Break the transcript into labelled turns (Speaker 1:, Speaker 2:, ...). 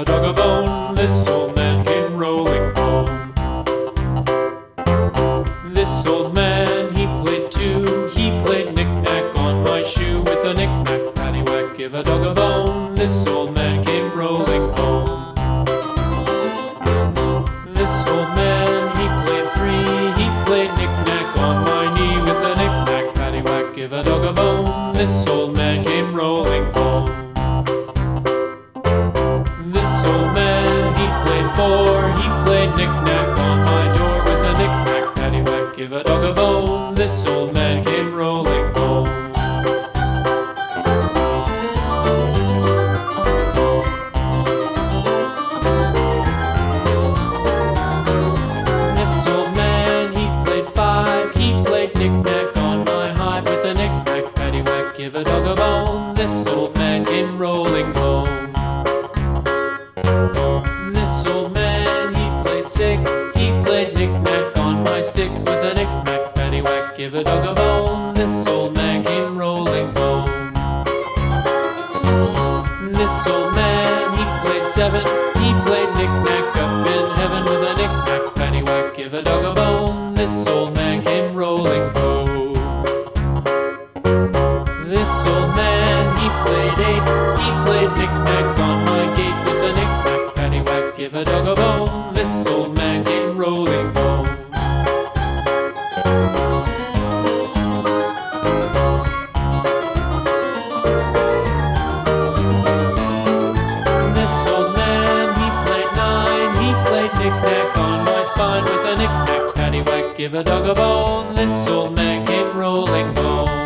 Speaker 1: a dog a bone. This old man came rolling home. This old man, he played too. He played knick-knack on my shoe. With a knick-knack, paddywhack, give a dog a bone. This old man came rolling home. This old man, he played three. He played knick-knack on my knee. With a knick-knack, paddywhack, give a dog a bone. This old man came rolling home. This old man, he played four. He played knick-knack on my door. With a knick-knack, paddywhack, give a dog a bone. This old man came rolling home. This old man, he played five. He played knick-knack on my hive. With a knick-knack, paddywhack, give a dog a bone. This old man came rolling home. This old man, he played six. He played knick-knack on my sticks. With a knick-knack, paddywhack, give a dog a bone. This old man came rolling home. This old man, he played seven. He played knick-knack up in heaven. With a knick-knack, paddywhack, give a dog a bone. This old man came rolling home. This old man, he played eight. He played knick-knack on my gate. With a knick-knack, paddywhack, give a dog a bone. This old man came rolling home. This old man, he played nine. He played knick-knack on my spine. With a knick-knack, paddywhack, give a dog a bone. This old man came rolling home.